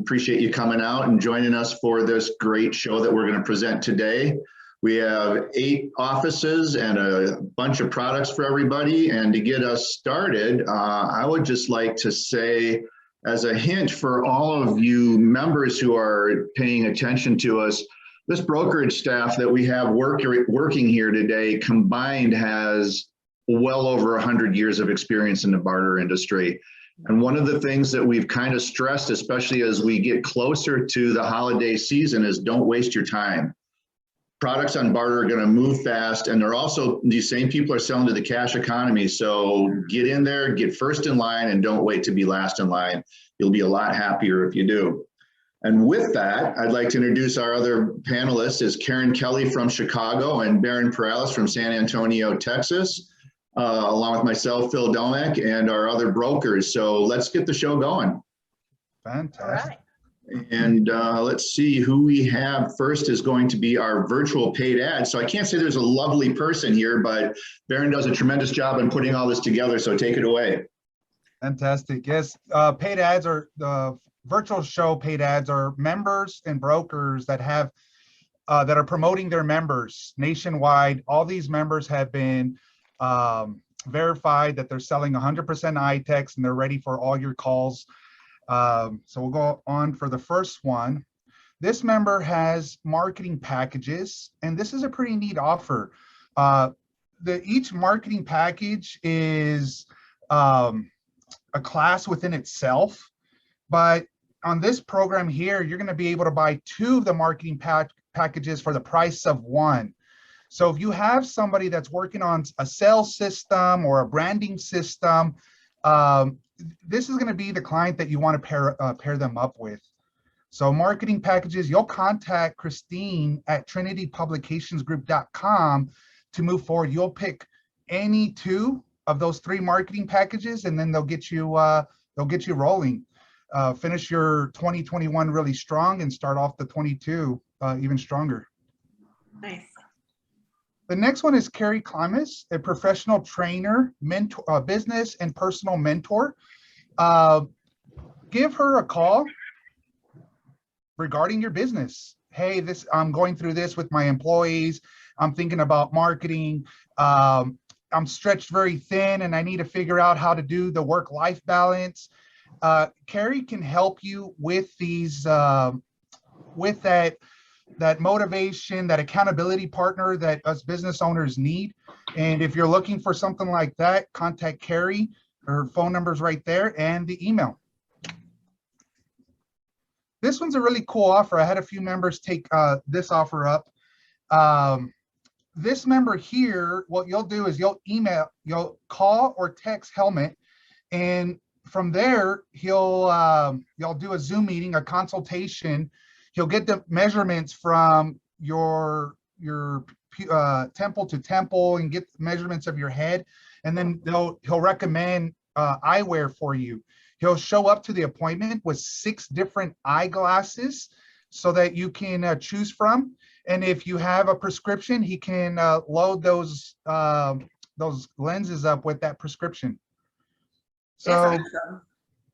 appreciate you coming out and joining us for this great show that we're going to present today. We have 8 offices and a bunch of products for everybody. And to get us started, I would just like to say, as a hint for all of you members who are paying attention to us, this brokerage staff that we have working here today combined has well over 100 years of experience in the barter industry. And one of the things that we've kind of stressed, especially as we get closer to the holiday season, is don't waste your time. Products on barter are going to move fast, and they're also, these same people are selling to the cash economy. So get in there, get first in line, and don't wait to be last in line. You'll be a lot happier if you do. And with that, I'd like to introduce our other panelists is Karen Kelly from Chicago and Barron Perales from San Antonio, Texas, along with myself, Phil Domek, and our other brokers. So let's get the show going. Fantastic. All right. And let's see who we have first is going to be our virtual paid ad. So I can't say there's a lovely person here, but Barron does a tremendous job in putting all this together. So take it away. Fantastic. Yes, paid ads are the virtual show. Paid ads are members and brokers that have that are promoting their members nationwide. All these members have been verified that they're selling 100% ITEX and they're ready for all your calls. So we'll go on for the first one. This member has marketing packages, and this is a pretty neat offer. Each marketing package is a class within itself, but on this program here, you're going to be able to buy 2 of the marketing packages for the price of 1. So if you have somebody that's working on a sales system or a branding system, this is going to be the client that you want to pair them up with. So marketing packages, you'll contact Christine at trinitypublicationsgroup.com to move forward. You'll pick any 2 of those 3 marketing packages, and then they'll get you rolling. Finish your 2021 really strong and start off the 22 even stronger. Nice. The next one is Carrie Klimas, a professional trainer, mentor, business and personal mentor. Give her a call regarding your business. Hey, I'm going through this with my employees. I'm thinking about marketing. I'm stretched very thin and I need to figure out how to do the work-life balance. Carrie can help you with these, with that motivation, that accountability partner that us business owners need. And if you're looking for something like that, contact Carrie. Her phone number's right there and the email. This one's a really cool offer. I had a few members take this offer up. This member here, what you'll do is you'll call or text Helmut, and from there you'll do a Zoom meeting, a consultation. He'll get the measurements from your temple to temple and get measurements of your head, and then he'll recommend eyewear for you. He'll show up to the appointment with 6 different eyeglasses so that you can choose from. And if you have a prescription, he can load those lenses up with that prescription. So. Awesome.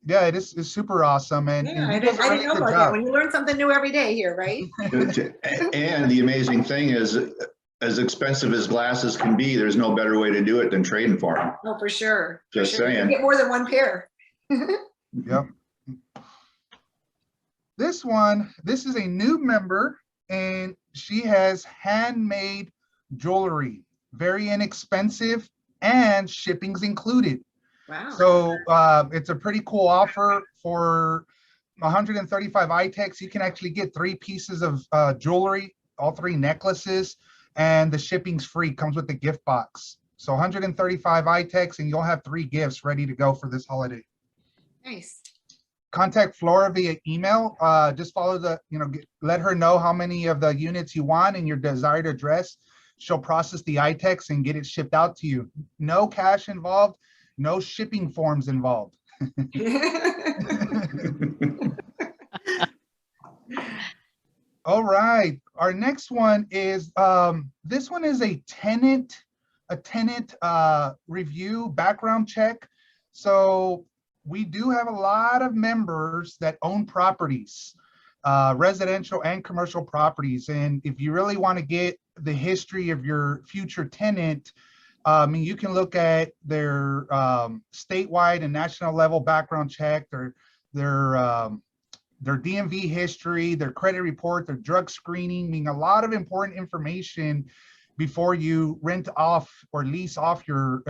Yeah, it is super awesome. And, yeah, I didn't know about that. When you learn something new every day here, right? And the amazing thing is, as expensive as glasses can be, there's no better way to do it than trading for them. Oh, for sure. Just saying. You get more than 1 pair. Yep. This is a new member, and she has handmade jewelry, very inexpensive, and shipping's included. Wow. So it's a pretty cool offer for 135 ITEX. You can actually get 3 pieces of jewelry, all 3 necklaces, and the shipping's free, comes with the gift box. So 135 ITEX, and you'll have 3 gifts ready to go for this holiday. Nice. Contact Flora via email. Just follow let her know how many of the units you want and your desired address. She'll process the ITEX and get it shipped out to you. No cash involved. No shipping forms involved. All right. Our next one is this one is a tenant review background check. So we do have a lot of members that own properties, residential and commercial properties. And if you really want to get the history of your future tenant, I mean, you can look at their statewide and national level background check, their DMV history, their credit report, their drug screening, I mean, a lot of important information before you rent off or lease off your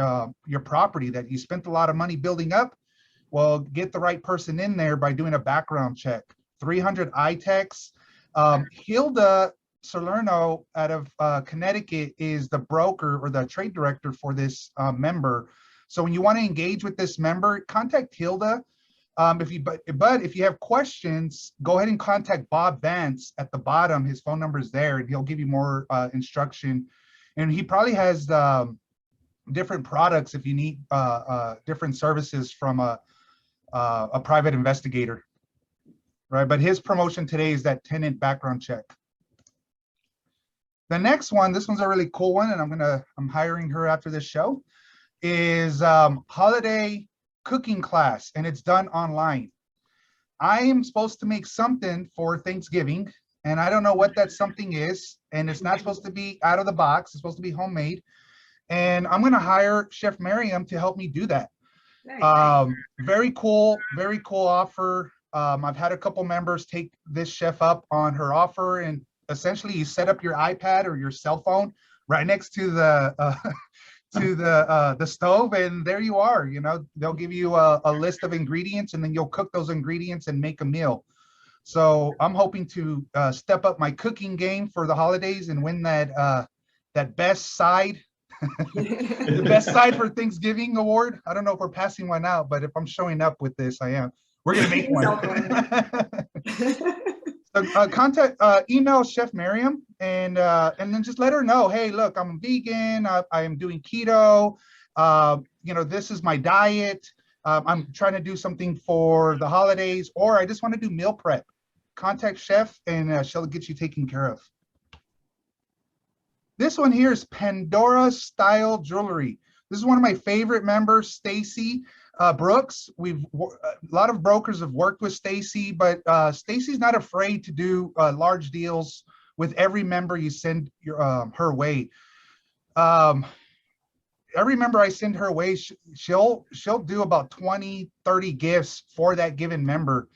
property that you spent a lot of money building up. Well, get the right person in there by doing a background check. 300 ITEX. Hilda Salerno out of Connecticut is the broker or the trade director for this member. So when you want to engage with this member, contact Hilda. But if you have questions, go ahead and contact Bob Vance at the bottom. His phone number is there, and he'll give you more instruction. And he probably has different products if you need different services from a private investigator, right? But his promotion today is that tenant background check. The next one, this one's a really cool one, and I'm hiring her after this show, is holiday cooking class, and it's done online. I am supposed to make something for Thanksgiving, and I don't know what that something is, and it's not supposed to be out of the box. It's supposed to be homemade, and I'm going to hire Chef Marian to help me do that. Nice. Very cool offer. I've had a couple members take this chef up on her offer, and essentially you set up your iPad or your cell phone right next to the the stove, and there you are. You know, they'll give you a list of ingredients, and then you'll cook those ingredients and make a meal. So I'm hoping to step up my cooking game for the holidays and win that best side, the best side for Thanksgiving award. I don't know if we're passing one out, but if I'm showing up with this, I am. We're gonna make one. So, email Chef Marian and then just let her know, hey, look, I'm a vegan. I am doing keto. You know, this is my diet. I'm trying to do something for the holidays, or I just want to do meal prep. Contact Chef, and she'll get you taken care of. This one here is Pandora Style Jewelry. This is one of my favorite members, Stacy Brooks. A lot of brokers have worked with Stacy, but Stacy's not afraid to do large deals with every member you send her way. Every member I send her way, she'll do about 20, 30 gifts for that given member.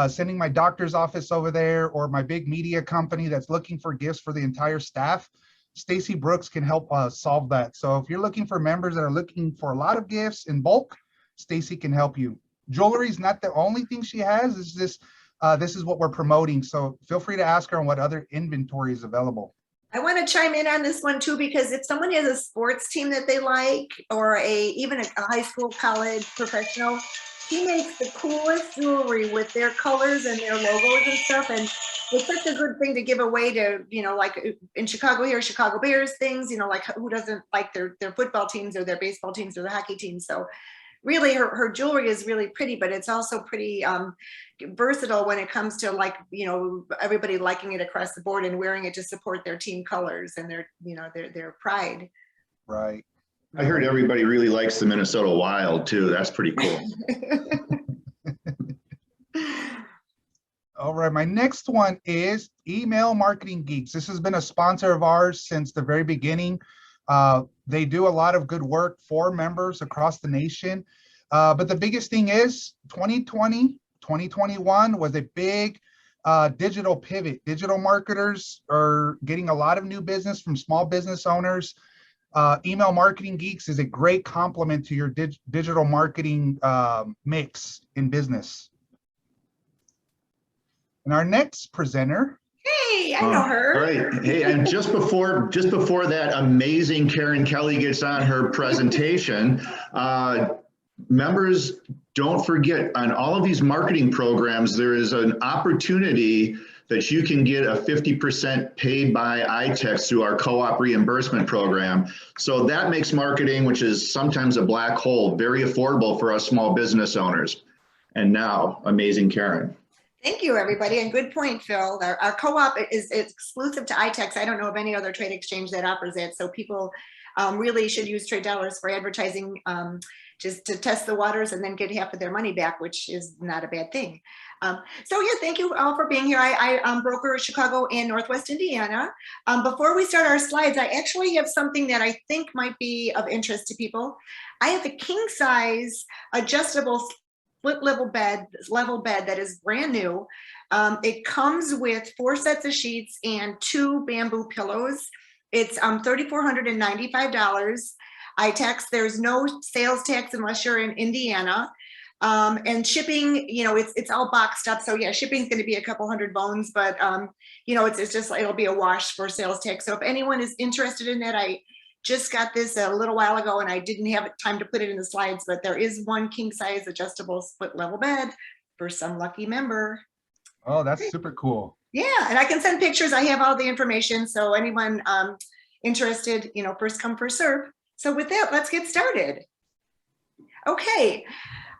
Sending my doctor's office over there, or my big media company that's looking for gifts for the entire staff, Stacy Brooks can help solve that. So if you're looking for members that are looking for a lot of gifts in bulk, Stacy can help you. Jewelry is not the only thing she has. This is what we're promoting. So feel free to ask her on what other inventory is available. I want to chime in on this one too, because if someone has a sports team that they like, or even a high school, college, professional, she makes the coolest jewelry with their colors and their logos and stuff. And it's such a good thing to give away to, you know, like in Chicago here, Chicago Bears things, you know, like who doesn't like their football teams or their baseball teams or the hockey teams. So really her jewelry is really pretty, but it's also pretty versatile when it comes to, like, you know, everybody liking it across the board and wearing it to support their team colors and their, you know, their pride. Right. I heard everybody really likes the Minnesota Wild too. That's pretty cool. All right, my next one is Email Marketing Geeks. This has been a sponsor of ours since the very beginning. They do a lot of good work for members across the nation. But the biggest thing is 2020, 2021 was a big digital pivot. Digital marketers are getting a lot of new business from small business owners. Email Marketing Geeks is a great complement to your digital marketing mix in business. And our next presenter. Hey, I know her. All right. Hey, and just before that amazing Karen Kelly gets on her presentation, members, don't forget, on all of these marketing programs, there is an opportunity that you can get a 50% paid by ITEX through our co-op reimbursement program. So that makes marketing, which is sometimes a black hole, very affordable for us small business owners. And now, amazing Karen. Thank you, everybody. And good point, Phil. Our co-op is exclusive to ITEX. I don't know of any other trade exchange that offers it. So people really should use trade dollars for advertising just to test the waters and then get half of their money back, which is not a bad thing. So yeah, thank you all for being here. I broker Chicago and Northwest Indiana. Before we start our slides, I actually have something that I think might be of interest to people. I have a king size adjustable split level bed that is brand new. It comes with 4 sets of sheets and 2 bamboo pillows. It's $3,495. ITEX, there's no sales tax unless you're in Indiana. And shipping, you know, it's all boxed up. So yeah, shipping is going to be a couple hundred bones, but you know, it's just, it'll be a wash for sales tax. So if anyone is interested in that, I just got this a little while ago and I didn't have time to put it in the slides, but there is one king size adjustable split level bed for some lucky member. Oh, that's super cool. Yeah, and I can send pictures. I have all the information. So anyone interested, you know, first come, first serve. So with that, let's get started. Okay,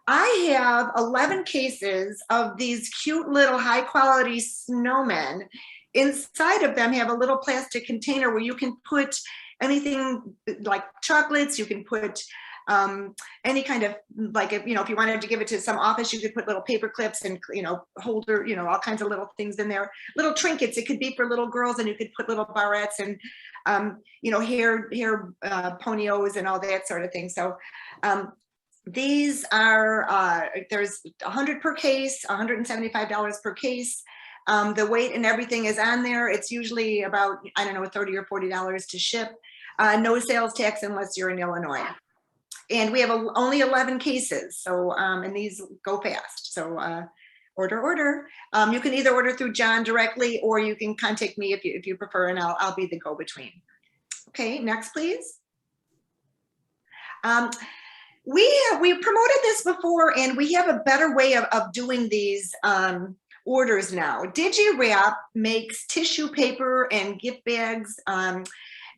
I have 11 cases of these cute little high quality snowmen. Inside of them have a little plastic container where you can put anything like chocolates, you can put any kind of, like, if, you know, if you wanted to give it to some office, you could put little paper clips and, you know, holder, you know, all kinds of little things in there, little trinkets. It could be for little girls, and you could put little barrettes and, you know, hair ponios and all that sort of thing. So these are, there's 100 per case, $175 per case. The weight and everything is on there. It's usually about, I don't know, $30 or $40 to ship. No sales tax unless you're in Illinois. And we have only 11 cases. So, and these go fast. So order. You can either order through John directly, or you can contact me if you prefer, and I'll be the go-between. Okay, next, please. We promoted this before, and we have a better way of doing these orders now. DigiWrap makes tissue paper and gift bags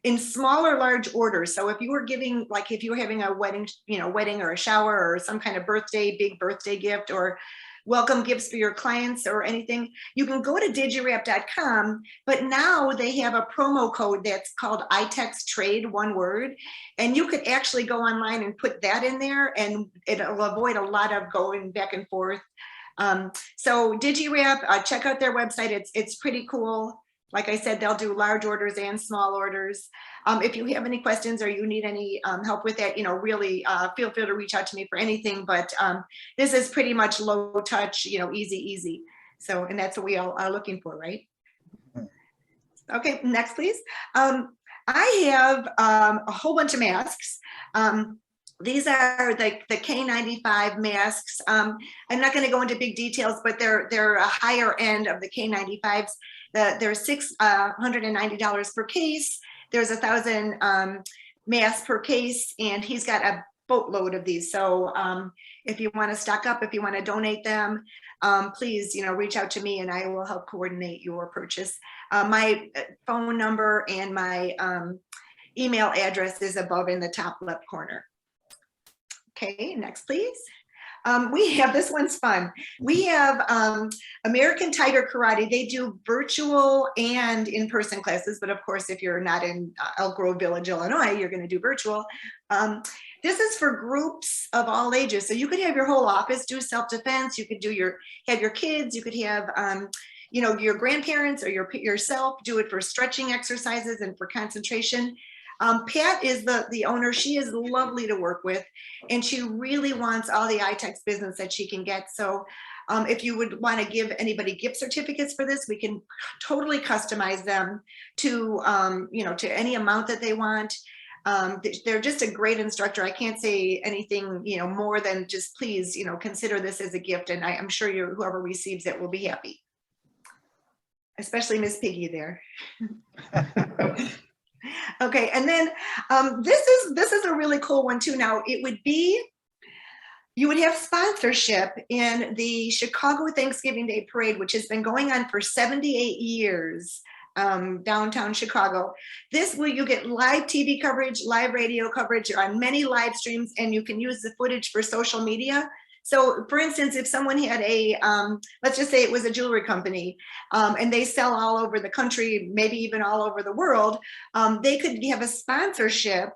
in small or large orders. So if you were giving, like if you were having a wedding, you know, wedding or a shower or some kind of big birthday gift, or welcome gifts for your clients or anything, you can go to digiwrap.com, but now they have a promo code that's called ITEX Trade, one word, and you could actually go online and put that in there, and it'll avoid a lot of going back and forth. So DigiWrap, check out their website. It's pretty cool. Like I said, they'll do large orders and small orders. If you have any questions or you need any help with that, you know, really feel free to reach out to me for anything. But this is pretty much low touch, you know, easy. So, and that's what we all are looking for, right? Okay, next, please. I have a whole bunch of masks. These are the K95 masks. I'm not going to go into big details, but they're a higher end of the K95s. They're $690 per case. There's 1,000 masks per case, and he's got a boatload of these. So if you want to stock up, if you want to donate them, please, you know, reach out to me and I will help coordinate your purchase. My phone number and my email address is above in the top left corner. Okay, next, please. We have, this one's fun. We have American Tiger Karate. They do virtual and in-person classes, but of course, if you're not in Elk Grove Village, Illinois, you're going to do virtual. This is for groups of all ages. So you could have your whole office do self-defense. You could do have your kids. You could have, you know, your grandparents or yourself do it for stretching exercises and for concentration. Pat is the owner. She is lovely to work with, and she really wants all the ITEX business that she can get. So if you would want to give anybody gift certificates for this, we can totally customize them to, you know, to any amount that they want. They're just a great instructor. I can't say anything, you know, more than just please, you know, consider this as a gift. And I'm sure whoever receives it will be happy, especially Miss Piggy there. Okay, and then this is a really cool one too. Now it would be, you would have sponsorship in the Chicago Thanksgiving Day Parade, which has been going on for 78 years, downtown Chicago. This will, you get live TV coverage, live radio coverage on many live streams, and you can use the footage for social media. So for instance, if someone had a, let's just say it was a jewelry company, and they sell all over the country, maybe even all over the world, they could have a sponsorship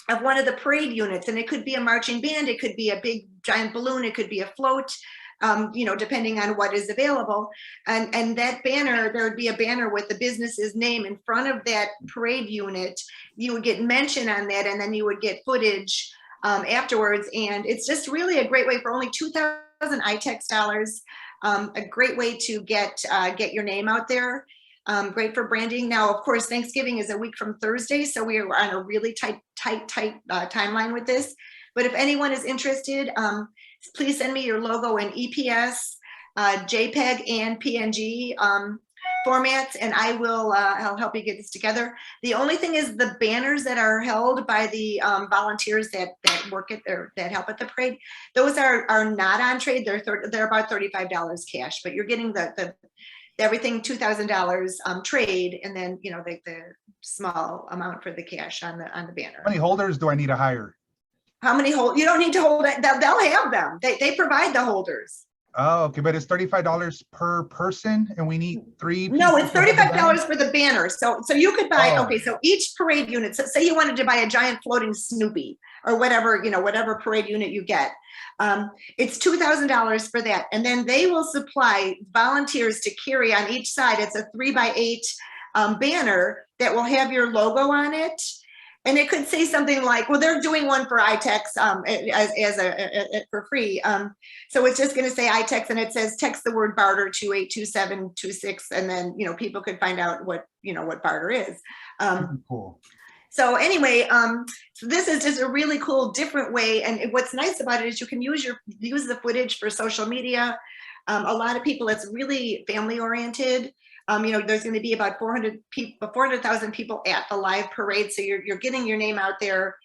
of one of the parade units, and it could be a marching band, it could be a big giant balloon, it could be a float, you know, depending on what is available. And that banner, there would be a banner with the business's name in front of that parade unit. You would get mention on that, and then you would get footage afterwards. And it's just really a great way for only 2,000 ITEX dollars. A great way to get your name out there. Great for branding. Now, of course, Thanksgiving is a week from Thursday, so we are on a really tight timeline with this. But if anyone is interested, please send me your logo in EPS, JPEG, and PNG formats, and I'll help you get this together. The only thing is the banners that are held by the volunteers that work at that help at the parade, those are not on trade. They're about $35 cash, but you're getting the everything $2,000 trade, and then, you know, the small amount for the cash on the banner. How many holders do I need to hire? How many you don't need to hold it. They'll have them. They provide the holders. Oh, okay, but it's $35 per person, and we need 3 people. No, it's $35 for the banner. So you could buy, Oh. okay, so each parade unit, so say you wanted to buy a giant floating Snoopy or whatever, you know, whatever parade unit you get. It's $2,000 for that. And then they will supply volunteers to carry on each side. It's a 3x8 banner that will have your logo on it. And it could say something like, well, they're doing one for ITEX for free. So it's just going to say ITEX, and it says text the word barter to 82726, and then, you know, people could find out what barter is. Cool. So anyway, so this is just a really cool, different way. And what's nice about it is you can use the footage for social media. A lot of people, it's really family oriented. You know, there's going to be about 400,000 people at the live parade. So you're getting your name out there,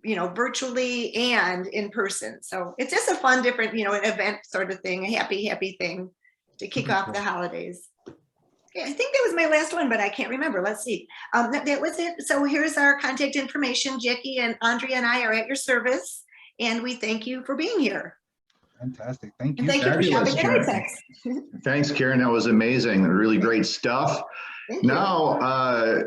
you know, virtually and in person. So it's just a fun, different, you know, an event sort of thing, a happy thing to kick off the holidays. Okay, I think that was my last one, but I can't remember. Let's see. That was it. So here's our contact information. Jackie and Andrea and I are at your service, and we thank you for being here. Fantastic. Thank you. And thank you for shopping at ITEX. Thanks, Karen. That was amazing. Really great stuff. Now,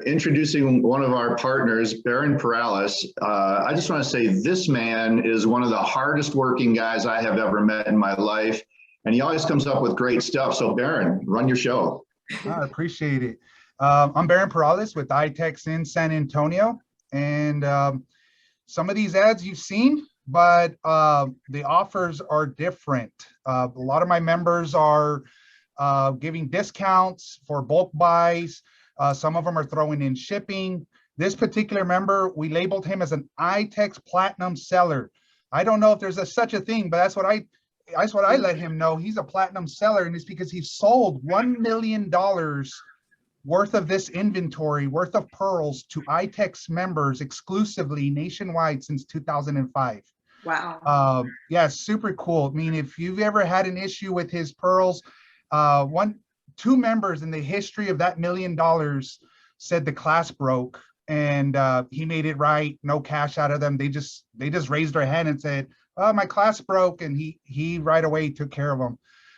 introducing one of our partners, Barron Perales. I just want to say this man is one of the hardest working guys I have ever met in my life. And he always comes up with great stuff. So Barron, run your show. I appreciate it. I'm Barron Perales with ITEX in San Antonio. And some of these ads you've seen, but the offers are different. A lot of my members are giving discounts for bulk buys. Some of them are throwing in shipping. This particular member, we labeled him as an ITEX Platinum seller. I don't know if there's such a thing, but that's what I let him know. He's a platinum seller, and it's because he sold $1 million worth of this inventory, worth of pearls, to ITEX members exclusively nationwide since 2005. Wow. Yeah, super cool. I mean, if you've ever had an issue with his pearls, two members in the history of that $1 million said the class broke, and he made it right. No cash out of them. They just raised their hand and said, "Oh, my class broke," and he right away took care of them.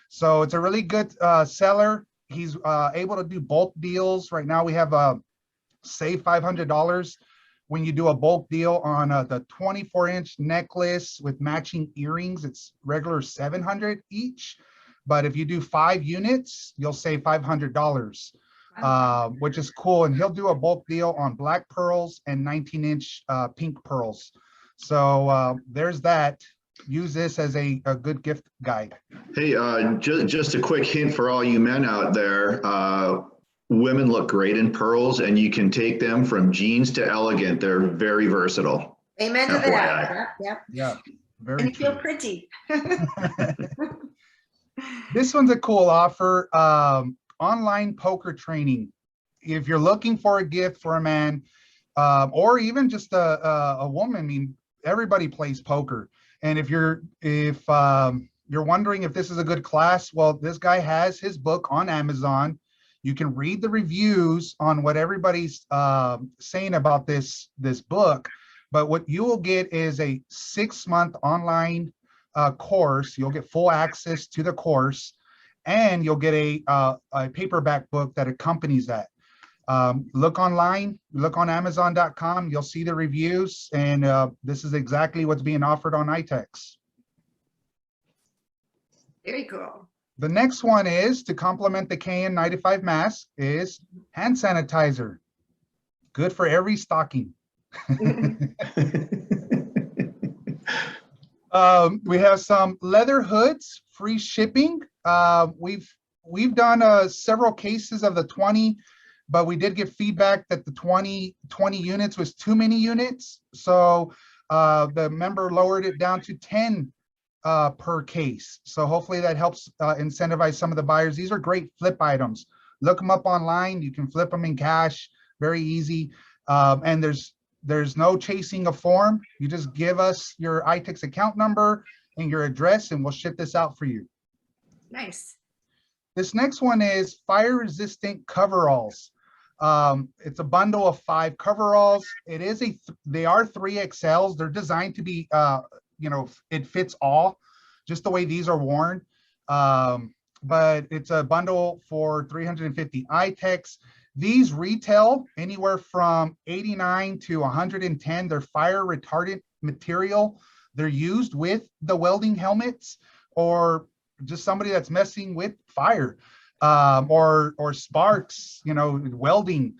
So it's a really good seller. He's able to do bulk deals. Right now we have save $500 when you do a bulk deal on the 24-inch necklace with matching earrings. It's regular $700 each, but if you do 5 units, you'll save $500, which is cool. And he'll do a bulk deal on black pearls and 19-inch pink pearls. So there's that. Use this as a good gift guide. Hey, just a quick hint for all you men out there. Women look great in pearls, and you can take them from jeans to elegant. They're very versatile. Amen to that. Yep. Yeah, very And you true. feel pretty. This one's a cool offer. Online poker training. If you're looking for a gift for a man, or even just a woman, I mean, everybody plays poker. And if you're wondering if this is a good class, well, this guy has his book on Amazon. You can read the reviews on what everybody's saying about this book. But what you will get is a 6-month online course. You'll get full access to the course, and you'll get a paperback book that accompanies that. Look online, look on Amazon.com. You'll see the reviews, and this is exactly what's being offered on ITEX. Very cool. The next one is, to complement the KN95 mask, is hand sanitizer. Good for every stocking. We have some leather hoods, free shipping. We've done several cases of the 20, but we did get feedback that the 20 units was too many units. So the member lowered it down to 10 per case. So hopefully that helps incentivize some of the buyers. These are great flip items. Look them up online. You can flip them in cash, very easy. And there's no chasing a form. You just give us your ITEX account number and your address, and we'll ship this out for you. Nice. This next one is fire resistant coveralls. It's a bundle of 5 coveralls. They are 3XLs. They're designed to be, it fits all, just the way these are worn. But it's a bundle for 350 ITEX. These retail anywhere from 89 to 110. They're fire retardant material. They're used with the welding helmets, or just somebody that's messing with fire, or sparks, welding.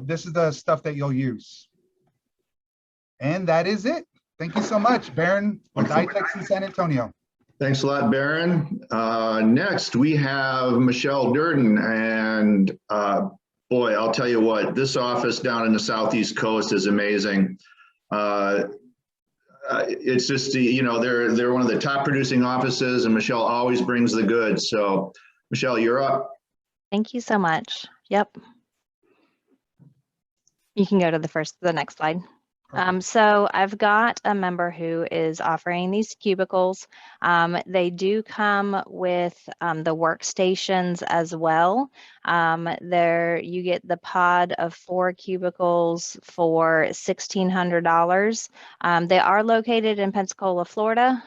This is the stuff that you'll use. And that is it. Thank you so much, Barron with ITEX in San Antonio. Thanks a lot, Barron. Next, we have Michelle Durden, and boy, I'll tell you what, this office down in the Southeast Coast is amazing. It's just, they're one of the top producing offices, and Michelle always brings the goods. So, Michelle, you're up. Thank you so much. Yep. You can go to the next slide. So I've got a member who is offering these cubicles. They do come with the workstations as well. There you get the pod of 4 cubicles for $1,600. They are located in Pensacola, Florida.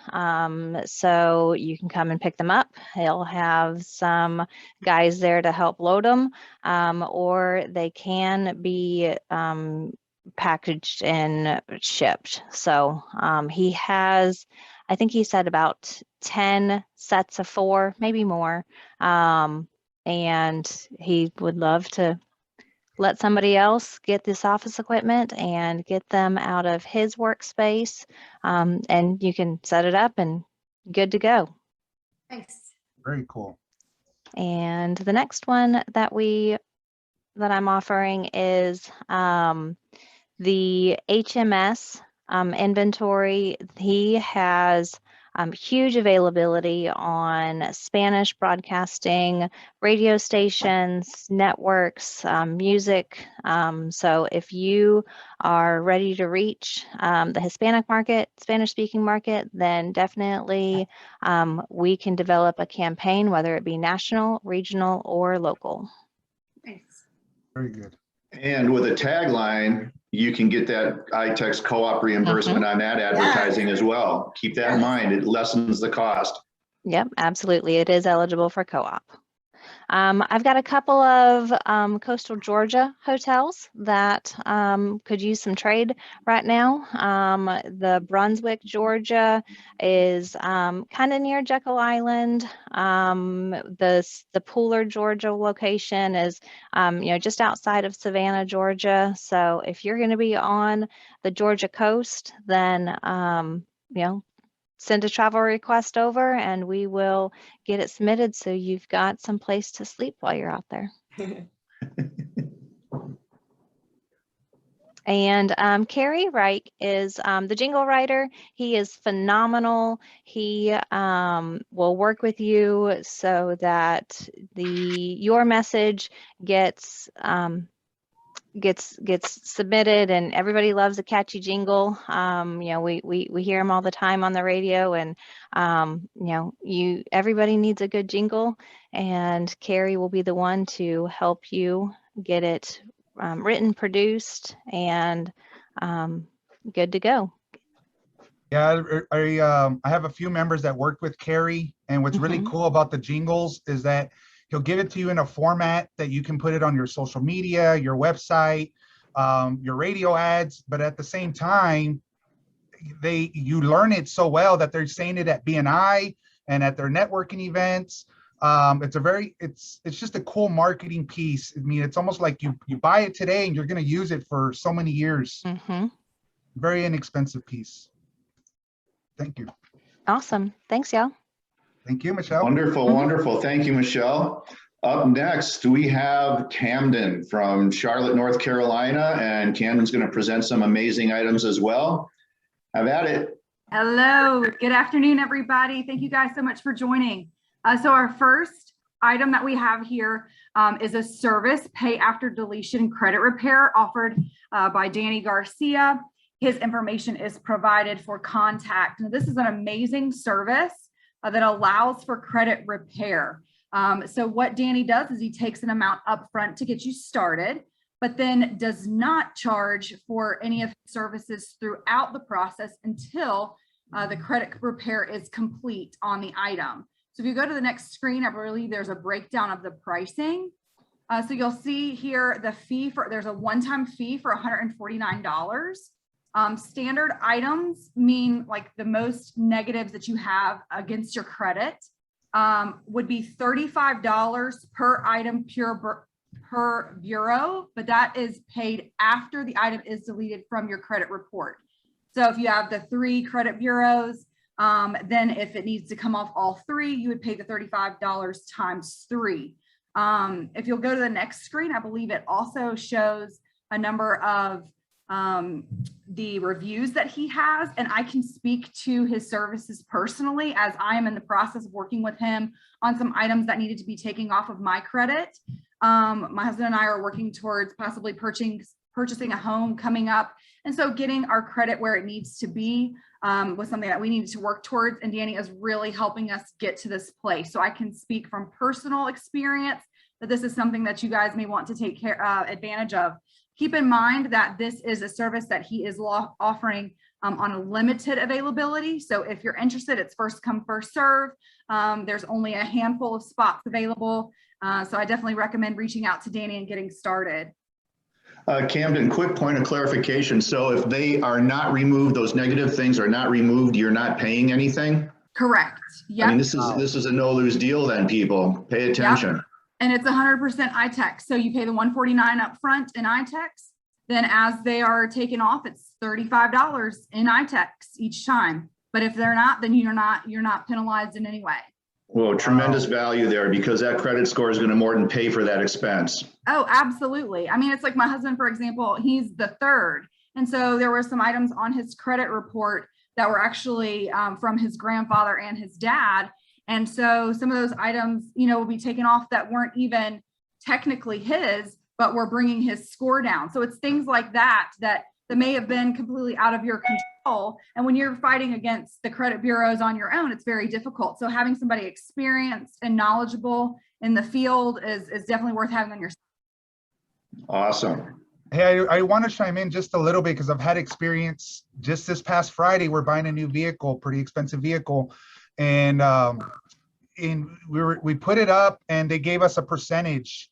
So you can come and pick them up. He'll have some guys there to help load them, or they can be packaged and shipped. So he has, I think he said about 10 sets of 4, maybe more. And he would love to let somebody else get this office equipment and get them out of his workspace. And you can set it up and good to go. Nice. Very cool. And the next one that I'm offering is the HMS inventory. He has huge availability on Spanish broadcasting, radio stations, networks, music. So if you are ready to reach the Hispanic market, Spanish-speaking market, then definitely we can develop a campaign, whether it be national, regional, or local. Nice. Very good. And with a tagline, you can get that ITEX co-op reimbursement on that advertising as well. Keep that in mind. It lessens the cost. Yep, absolutely. It is eligible for co-op. I've got a couple of coastal Georgia hotels that could use some trade right now. The Brunswick, Georgia is kind of near Jekyll Island. The Pooler, Georgia location is just outside of Savannah, Georgia. So if you're going to be on the Georgia coast, then send a travel request over and we will get it submitted so you've got some place to sleep while you're out there. And Kerry Reich is the jingle writer. He is phenomenal. He will work with you so that your message gets submitted, and everybody loves a catchy jingle. We hear them all the time on the radio, and everybody needs a good jingle, and Kerry will be the one to help you get it written, produced, and good to go. Yeah, I have a few members that worked with Kerry, and what's really cool about the jingles is that He'll give it to you in a format that you can put it on your social media, your website, your radio ads, but at the same time, you learn it so well that they're saying it at BNI and at their networking events. It's just a cool marketing piece. I mean, it's almost like you buy it today and you're going to use it for so many years. Mm-hmm. Very inexpensive piece. Thank you. Awesome. Thanks, y'all. Thank you, Michelle. Wonderful, wonderful. Thank you, Michelle. Up next, we have Kamden from Charlotte, North Carolina, and Kamden's going to present some amazing items as well. Have at it. Hello, good afternoon, everybody. Thank you guys so much for joining. So our first item that we have here is a service, pay after deletion credit repair, offered by Danny Garcia. His information is provided for contact. And this is an amazing service that allows for credit repair. So what Danny does is he takes an amount upfront to get you started, but then does not charge for any of his services throughout the process until the credit repair is complete on the item. So if you go to the next screen, I believe there's a breakdown of the pricing. So you'll see here the fee there's a one-time fee for $149. Standard items mean like the most negatives that you have against your credit would be $35 per item per bureau, but that is paid after the item is deleted from your credit report. So if you have the 3 credit bureaus, then if it needs to come off all 3, you would pay the $35 times 3. If you'll go to the next screen, I believe it also shows a number of the reviews that he has, and I can speak to his services personally as I am in the process of working with him on some items that needed to be taken off of my credit. My husband and I are working towards possibly purchasing a home coming up, and so getting our credit where it needs to be was something that we needed to work towards, and Danny is really helping us get to this place. So I can speak from personal experience that this is something that you guys may want to take advantage of. Keep in mind that this is a service that he is offering on a limited availability. So if you're interested, it's first come, first serve. There's only a handful of spots available. So I definitely recommend reaching out to Danny and getting started. Kamden, quick point of clarification. So if they are not removed, those negative things are not removed, you're not paying anything? Correct. Yeah. I mean, this is a no-lose deal then, people. Pay attention. Yep. And it's 100% ITEX. So you pay the $149 up front in ITEX. Then as they are taken off, it's $35 in ITEX each time. But if they're not, then you're not penalized in any way. Well, tremendous value there, because that credit score is going to more than pay for that expense. Oh, absolutely. I mean, it's like my husband, for example, he's the third. And so there were some items on his credit report that were actually from his grandfather and his dad. And so some of those items, will be taken off that weren't even technically his, but were bringing his score down. So it's things like that may have been completely out of your control. And when you're fighting against the credit bureaus on your own, it's very difficult. So having somebody experienced and knowledgeable in the field is definitely worth having on your side. Awesome. Hey, I want to chime in just a little bit because I've had experience just this past Friday. We're buying a new vehicle, pretty expensive vehicle. And we put it up and they gave us a percentage.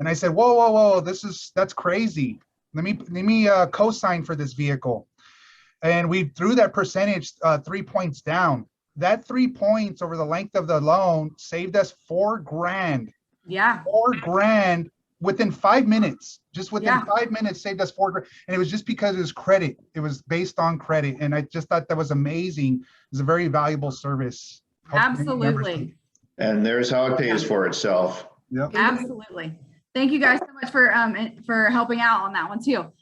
And I said, whoa, that's crazy. Let me co-sign for this vehicle. And we threw that percentage 3 points down. That 3 points over the length of the loan saved us $4,000. Yeah. $4,000 within 5 minutes. Just within 5 minutes saved us $4,000. And it was just because it was credit. It was based on credit. And I just thought that was amazing. It was a very valuable service. Absolutely. And there's how it pays for itself. Yep. Absolutely. Thank you guys so much for helping out on that one too.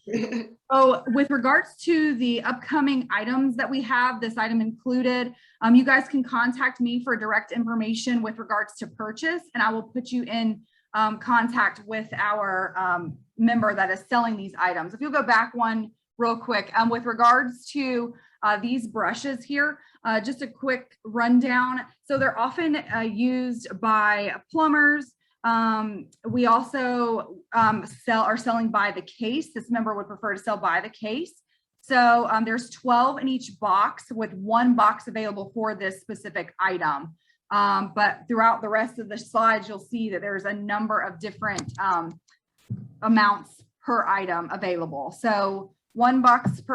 Oh, with regards to the upcoming items that we have, this item included, you guys can contact me for direct information with regards to purchase, and I will put you in contact with our member that is selling these items. If you'll go back one real quick, with regards to these brushes here, just a quick rundown. So they're often used by plumbers. We also are selling by the case. This member would prefer to sell by the case. So there's 12 in each box with 1 box available for this specific item. But throughout the rest of the slides, you'll see that there's a number of different amounts per item available. So $1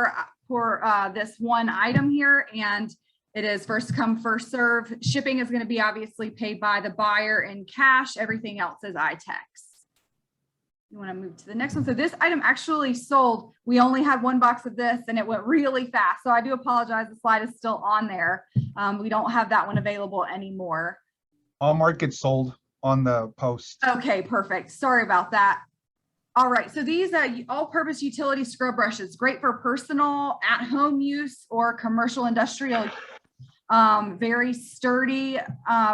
per this one item here, and it is first come, first serve. Shipping is going to be obviously paid by the buyer in cash. Everything else is ITEX. You want to move to the next one. So this item actually sold. We only had one box of this and it went really fast. So I do apologize. The slide is still on there. We don't have that one available anymore. All markets sold on the post. Okay, perfect. Sorry about that. All right. So these all-purpose utility scrub brushes, great for personal at-home use or commercial industrial use. Very sturdy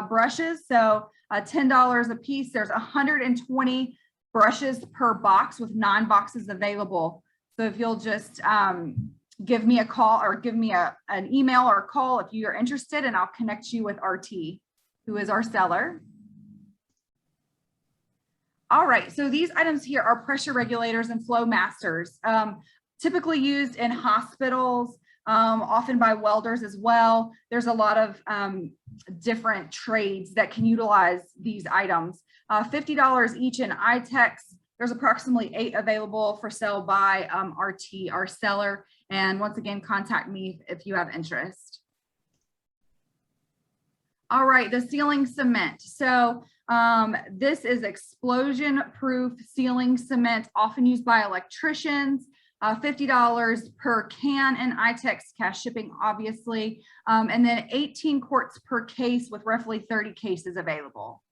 brushes. So $10 a piece. There's 120 brushes per box with 9 boxes available. So if you'll just give me a call or give me an email or a call if you're interested, and I'll connect you with RT, who is our seller. All right, so these items here are pressure regulators and flow masters, typically used in hospitals, often by welders as well. There's a lot of different trades that can utilize these items. $50 each in ITEX. There's approximately 8 available for sale by RT, our seller. And once again, contact me if you have interest. All right, the ceiling cement. So this is explosion-proof ceiling cement, often used by electricians. $50 per can in ITEX, cash shipping, obviously. And then 18 quarts per case with roughly 30 cases available.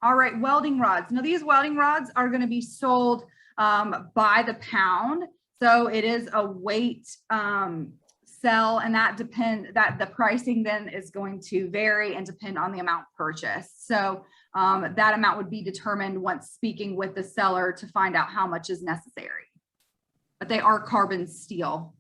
All right, welding rods. Now these welding rods are going to be sold by the pound. So it is a weight sell, and that the pricing then is going to vary and depend on the amount purchased. So that amount would be determined once speaking with the seller to find out how much is necessary. But they are carbon steel.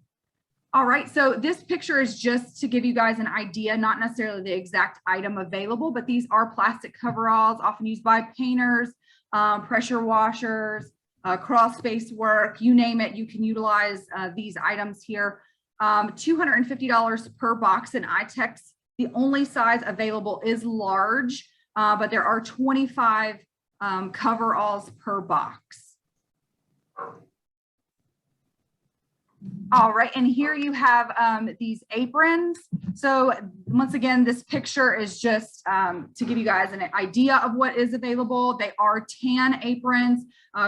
All right, so this picture is just to give you guys an idea, not necessarily the exact item available, but these are plastic coveralls, often used by painters, pressure washers, crawl space work, you name it, you can utilize these items here. $250 per box in ITEX. The only size available is large, but there are 25 coveralls per box. All right, and here you have these aprons. So once again, this picture is just to give you guys an idea of what is available. They are tan aprons,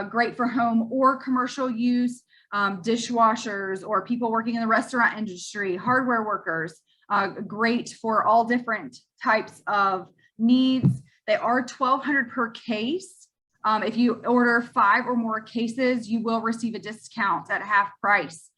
great for home or commercial use, dishwashers or people working in the restaurant industry, hardware workers, great for all different types of needs. They are $1,200 per case. If you order 5 or more cases, you will receive a discount at half price.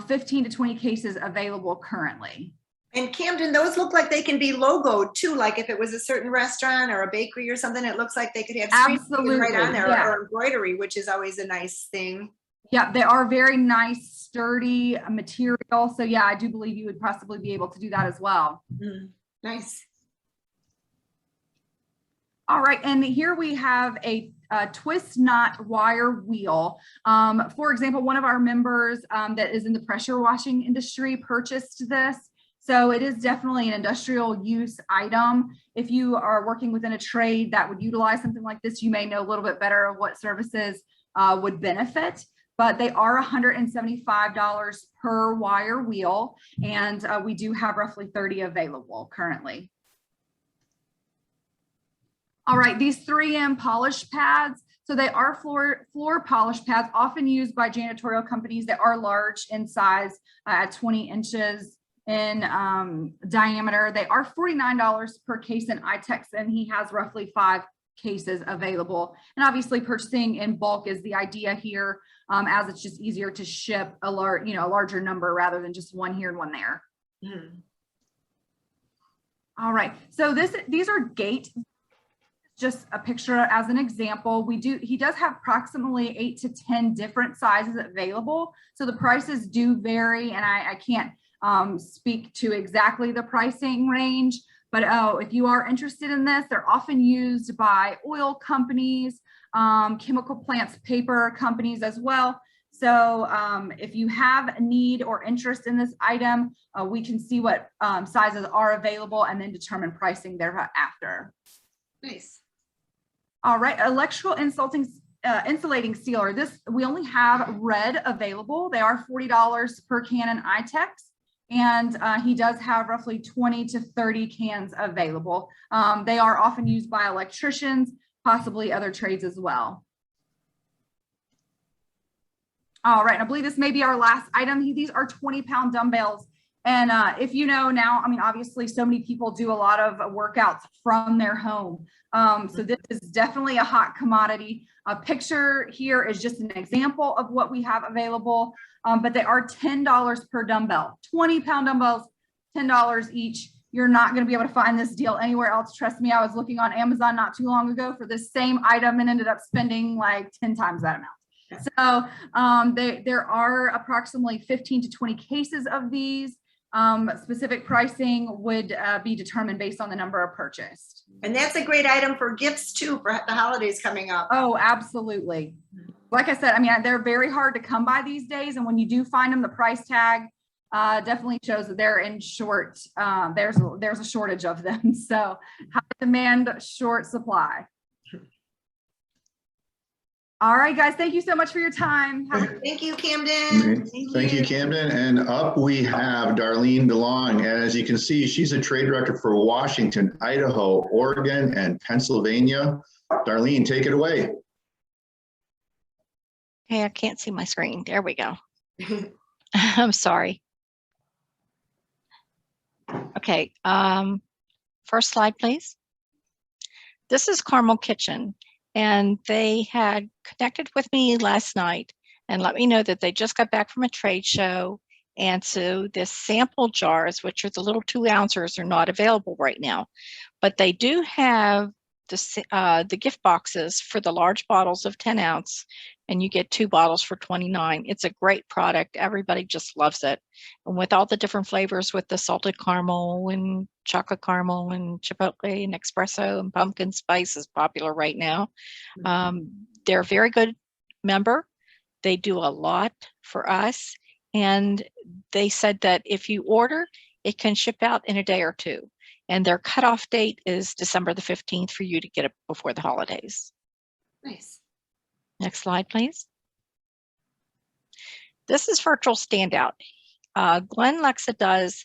15 to 20 cases available currently. And Kamden, those look like they can be logoed too, like if it was a certain restaurant or a bakery or something, it looks like they could have absolutely right on there, yeah. or embroidery, which is always a nice thing. Yeah, they are very nice, sturdy material. So yeah, I do believe you would possibly be able to do that as well. Nice. All right, and here we have a twist knot wire wheel. For example, one of our members that is in the pressure washing industry purchased this. So it is definitely an industrial use item. If you are working within a trade that would utilize something like this, you may know a little bit better of what services would benefit. But they are $175 per wire wheel, and we do have roughly 30 available currently. All right, these 3M polish pads. So they are floor polish pads, often used by janitorial companies that are large in size, at 20 inches in diameter. They are $49 per case in ITEX, and he has roughly 5 cases available. And obviously purchasing in bulk is the idea here, as it's just easier to ship a larger number rather than just one here and one there. All right, so these are gate. Just a picture as an example. He does have approximately 8 to 10 different sizes available. So the prices do vary, and I can't speak to exactly the pricing range, but if you are interested in this, they're often used by oil companies, chemical plants, paper companies as well. So if you have a need or interest in this item, we can see what sizes are available and then determine pricing thereafter. Nice. All right, electrical insulating sealer. This, we only have red available. They are $40 per can in ITEX. And he does have roughly 20 to 30 cans available. They are often used by electricians, possibly other trades as well. All right, I believe this may be our last item. These are 20-pound dumbbells. And if you know now, I mean, obviously so many people do a lot of workouts from their home. So this is definitely a hot commodity. A picture here is just an example of what we have available, but they are $10 per dumbbell. 20-pound dumbbells, $10 each. You're not going to be able to find this deal anywhere else. Trust me, I was looking on Amazon not too long ago for this same item and ended up spending like 10 times that amount. So there are approximately 15 to 20 cases of these. Specific pricing would be determined based on the number purchased. And that's a great item for gifts too, for the holidays coming up. Oh, absolutely. Like I said, I mean, they're very hard to come by these days. And when you do find them, the price tag definitely shows that they're in short. There's a shortage of them. So high demand, short supply. All right, guys, thank you so much for your time. Thank you, Kamden. Thank you, Kamden. And up we have Darlene Delong. And as you can see, she's a trade director for Washington, Idaho, Oregon, and Pennsylvania. Darlene, take it away. Hey, I can't see my screen. There we go. I'm sorry. Okay, first slide, please. This is Carmel Kitchen. And they had connected with me last night and let me know that they just got back from a trade show. And so the sample jars, which are the little 2-ounces, are not available right now. But they do have the gift boxes for the large bottles of 10 ounce. And you get 2 bottles for $29. It's a great product. Everybody just loves it. And with all the different flavors with the salted caramel and chocolate caramel and chipotle and espresso and pumpkin spice is popular right now. They're a very good member. They do a lot for us. And they said that if you order, it can ship out in a day or 2. And their cutoff date is December the 15th for you to get it before the holidays. Nice. Next slide, please. This is Virtual Standout. Glenn Lexa does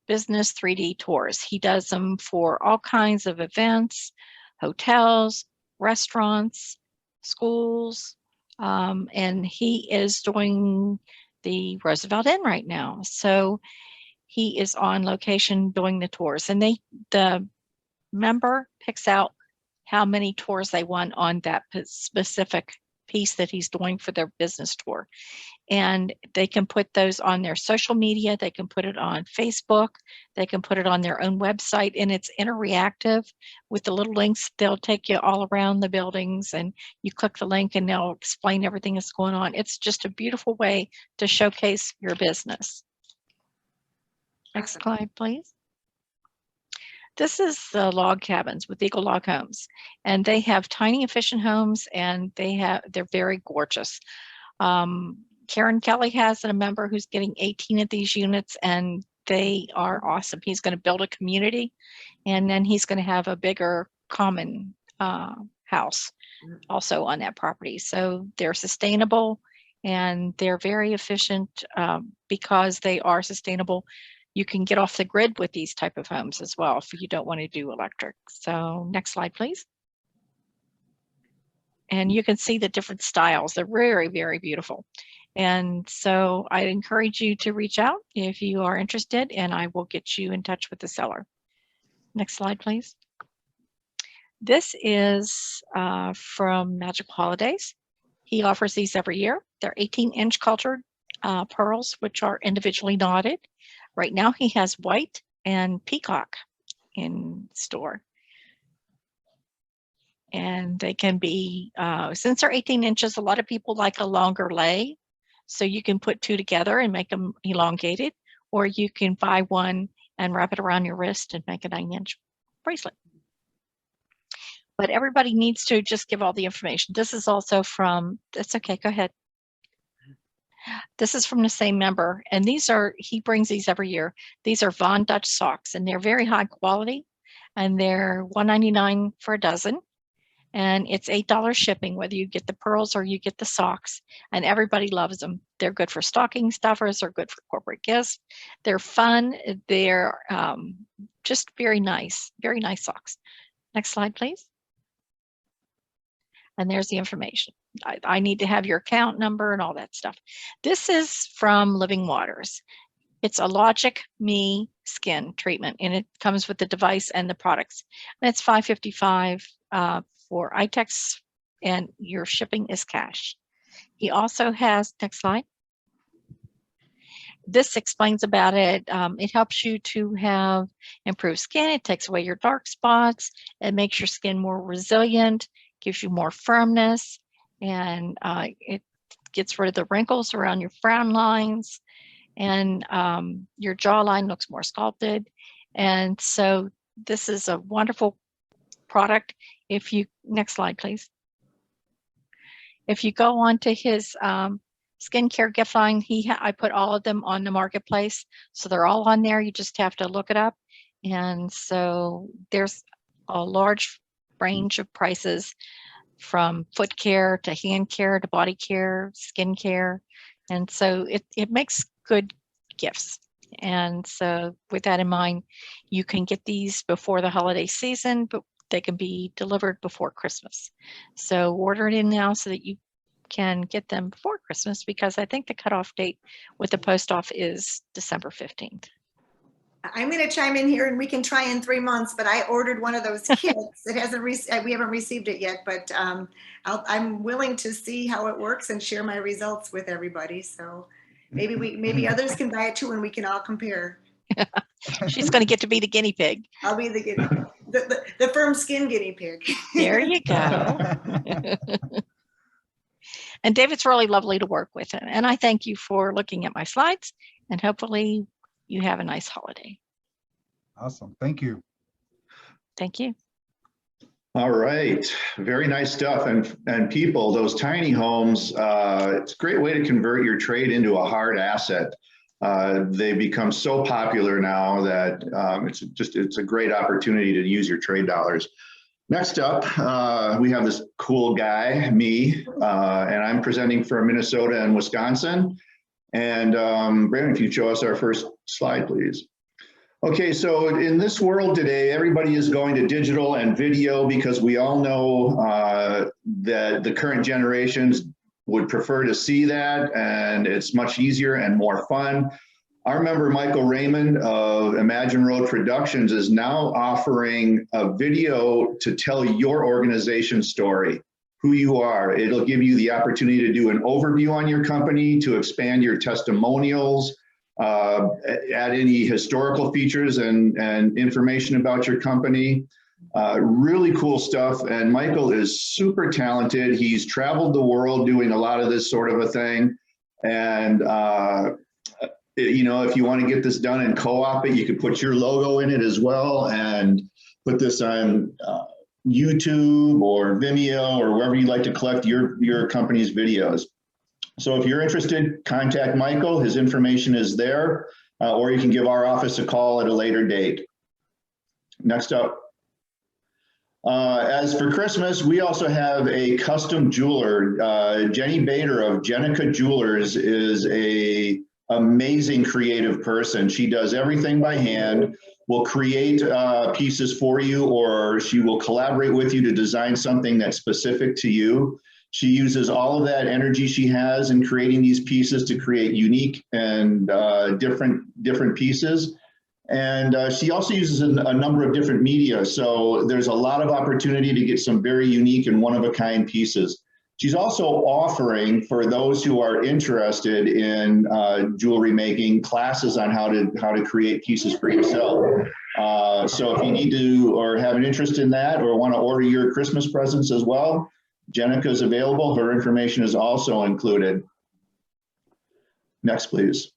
business 3D tours. He does them for all kinds of events, hotels, restaurants, schools, and he is doing the Roosevelt Inn right now. So he is on location doing the tours, and the member picks out how many tours they want on that specific piece that he's doing for their business tour. And they can put those on their social media. They can put it on Facebook. They can put it on their own website, and it's interactive with the little links. They'll take you all around the buildings, and you click the link and they'll explain everything that's going on. It's just a beautiful way to showcase your business. Next slide, please. This is the log cabins with Eagle Log Homes, and they have tiny, efficient homes, and they're very gorgeous. Karen Kelly has a member who's getting 18 of these units, and they are awesome. He's going to build a community, and then he's going to have a bigger common house also on that property. So they're sustainable, and they're very efficient because they are sustainable. You can get off the grid with these type of homes as well if you don't want to do electric. So next slide, please. And you can see the different styles. They're very, very beautiful. And so I encourage you to reach out if you are interested, and I will get you in touch with the seller. Next slide, please. This is from Magical Holidays. He offers these every year. They're 18-inch cultured pearls, which are individually knotted. Right now he has white and peacock in store. And they can be, since they're 18 inches, a lot of people like a longer lay. So you can put 2 together and make them elongated, or you can buy one and wrap it around your wrist and make a 9-inch bracelet. But everybody needs to just give all the information. This is also from, that's okay, go ahead. This is from the same member, and he brings these every year. These are Von Dutch socks, and they're very high quality, and they're $1.99 for a dozen. And it's $8 shipping, whether you get the pearls or you get the socks, and everybody loves them. They're good for stocking stuffers, they're good for corporate gifts. They're fun, they're just very nice socks. Next slide, please. And there's the information. I need to have your account number and all that stuff. This is from Living Waters. It's a Logic Me skin treatment, and it comes with the device and the products. And it's $5.55 for ITEX, and your shipping is cash. He also has, next slide. This explains about it. It helps you to have improved skin. It takes away your dark spots. It makes your skin more resilient, gives you more firmness, and it gets rid of the wrinkles around your frown lines, and your jawline looks more sculpted. And so this is a wonderful product. If you, next slide, please. If you go on to his skincare gift line, I put all of them on the marketplace. So they're all on there. You just have to look it up. And so there's a large range of prices, from foot care to hand care to body care, skin care. And so it makes good gifts. And so with that in mind, you can get these before the holiday season, but they can be delivered before Christmas. So order it in now so that you can get them before Christmas, because I think the cutoff date with the post office is December 15th. I'm going to chime in here, and we can try in 3 months, but I ordered one of those kits. We haven't received it yet, but I'm willing to see how it works and share my results with everybody. So maybe others can buy it too, and we can all compare. She's going to get to be the guinea pig. I'll be the guinea pig, the firm skin guinea pig. There you go. And David's really lovely to work with. And I thank you for looking at my slides, and hopefully you have a nice holiday. Awesome. Thank you. Thank you. All right, very nice stuff. And people, those tiny homes, it's a great way to convert your trade into a hard asset. They become so popular now that it's a great opportunity to use your trade dollars. Next up, we have this cool guy, me, and I'm presenting for Minnesota and Wisconsin. And Brandon, if you show us our first slide, please. Okay, so in this world today, everybody is going to digital and video because we all know that the current generations would prefer to see that, and it's much easier and more fun. Our member, Michael Raymond of Imagine Road Productions, is now offering a video to tell your organization's story, who you are. It'll give you the opportunity to do an overview on your company, to expand your testimonials, add any historical features and information about your company. Really cool stuff. And Michael is super talented. He's traveled the world doing a lot of this sort of a thing. And, you know, if you want to get this done and co-op it, you could put your logo in it as well and put this on YouTube or Vimeo or wherever you'd like to collect your company's videos. So if you're interested, contact Michael. His information is there, or you can give our office a call at a later date. Next up. As for Christmas, we also have a custom jeweler. Jenny Bader of Jenica Jewelers is an amazing creative person. She does everything by hand, will create pieces for you, or she will collaborate with you to design something that's specific to you. She uses all of that energy she has in creating these pieces to create unique and different pieces. And she also uses a number of different media. So there's a lot of opportunity to get some very unique and one-of-a-kind pieces. She's also offering, for those who are interested in jewelry making, classes on how to create pieces for yourself. So if you need to or have an interest in that or want to order your Christmas presents as well, Jenica is available. Her information is also included. Next, please.